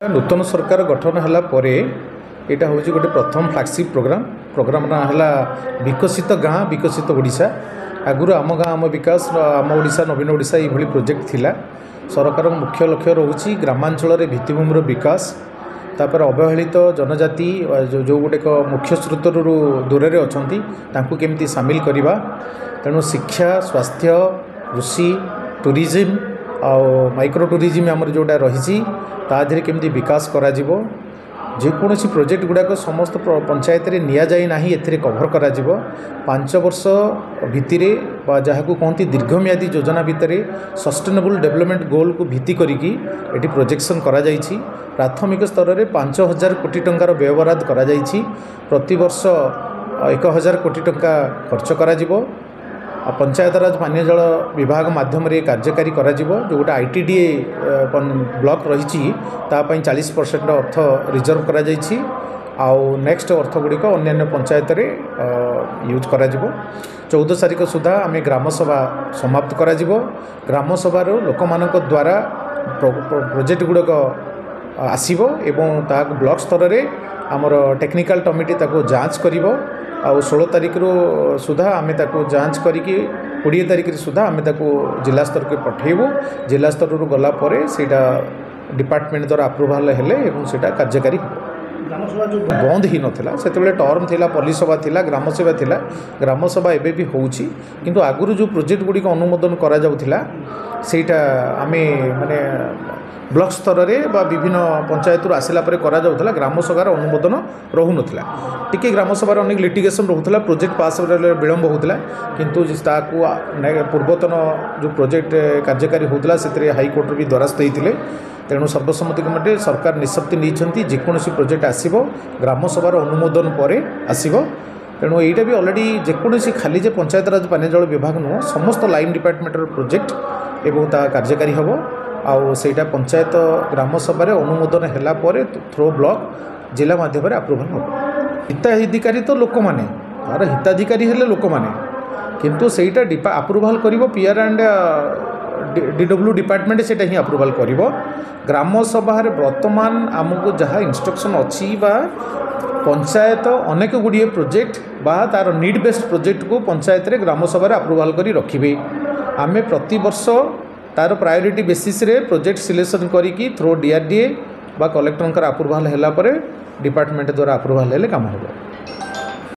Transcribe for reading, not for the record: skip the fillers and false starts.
नूतन सरकार गठन है यहाँ हूँ गोटे प्रथम फ्लैगशिप प्रोग्राम ना है विकसित गाँ विकसित ओडिशा। आगुरी आम गाँ आम विकास आम ओडिशा नवीन ओडिशा ये प्रोजेक्ट थिला। सरकार मुख्य लक्ष्य रोचे ग्रामांचल भित्तिभूमि विकास तापर अवहेलित जनजाति जो गुड़ाक मुख्य स्रोत दूर में अच्छा केमती सामिल करवा। तेणु शिक्षा स्वास्थ्य कृषि टूरिज्म आउ माइक्रो टूरिज्म आमर जोटा रही ताधे केमती विकास करा जेकोसी प्रोजेक्ट गुड़ाक समस्त पंचायत रे निया जाई नाही एथिरे कभर करा 5 वर्ष भित्तिरे जहाँ को कहती दीर्घम्यादी योजना भितर सस्टेनेबल डेवलपमेंट गोल को भित्ति करिकी एटी प्रोजेक्शन करा जाइछि। प्राथमिक स्तर में 5000 कोटी टंकार व्यवहार करा जाइछि। प्रति वर्ष 1000 कोटी टंका खर्च करा पंचायत राज पानीय जल विभाग माध्यम कार्यकारी करा जो गोटे आईटीडीए ब्लॉक रही 40% अर्थ रिजर्व करा जाइछि। आउ नेक्स्ट अर्थ गुड़िक अन्य पंचायत यूज करा 14 तारिख सुधा आम ग्रामसभा समाप्त करा ग्राम सभार लोक मानक द्वारा प्रोजेक्ट गुड़क आसीबो एवं ताक ब्लॉक स्तर में आमर टेक्निकल कमिटी ताको जांच करिवो। आउ 16 तारिख सुधा आम जांच करिकी 20 तारिख सुधा आम जिला स्तर के पठेबू। जिला स्तर गला सेटा डिपार्टमेंट द्वारा अप्रूवाल हेले एवं सेटा कार्यकारी ग्रामसभा जो बंद ही नथिला से टर्म थिला पल्लीसभा थिला ग्रामसभा थिला। ग्रामसभा एबे भी होउची किंतु आगुरु जो प्रोजेक्ट गुडी को अनुमोदन करा जाउथिला सेटा आमे माने ब्लॉक स्तर में विभिन्न पंचायत आसला करा जाउथिला। ग्रामसभार अनुमोदन रहू नथिला टिके ग्रामसभार अनेक लिटिगेशन रहूला प्रोजेक्ट पास विलंब होता किंतु ताकू पूर्वतन जो प्रोजेक्ट कार्यकारी होता से हाईकोर्ट भी द्वारस्थ होते। तेणु सर्वसम्मति क्रमे सरकार निष्पत्ति नहीं जेकोसी प्रोजेक्ट आसब ग्रामसभार अनुमोदन पर आसब। तेणु यहीटा भी अलरेडी जेकोसी खाली जे पंचायत राज पानी जल विभाग नुह समस्त लाइन डिपार्टमेंटर प्रोजेक्ट एवं ता कार्यकारी हम आउ सेटा पंचायत ग्रामसभा अनुमोदन है थ्रो ब्लॉक जिला माध्यम अप्रूवाल हम। हिताधिकारी तो लोक मैंने तार हिताधिकारी हेले लोक मैंने किंतु सेटा अप्रूवाल कर पीआर एंड डीडब्ल्यू डिपार्टमेंट से ही अप्रूवाल कर। ग्रामसभा वर्तमान आमको जहाँ इंस्ट्रक्शन अच्छी पंचायत अनेक गुड़िए प्रोजेक्ट बा तार नीड बेस्ड प्रोजेक्ट को पंचायत रे ग्रामसभा अप्रूवाल कर रखिबे। आमे प्रति वर्ष तार प्रायोरिटी बेसिस रे प्रोजेक्ट सिलेक्शन करिकी थ्रो डीआरडीए बा कलेक्टर अप्रूवाल है डिपार्टमेंट द्वारा अप्रूवाल हेले काम होगा।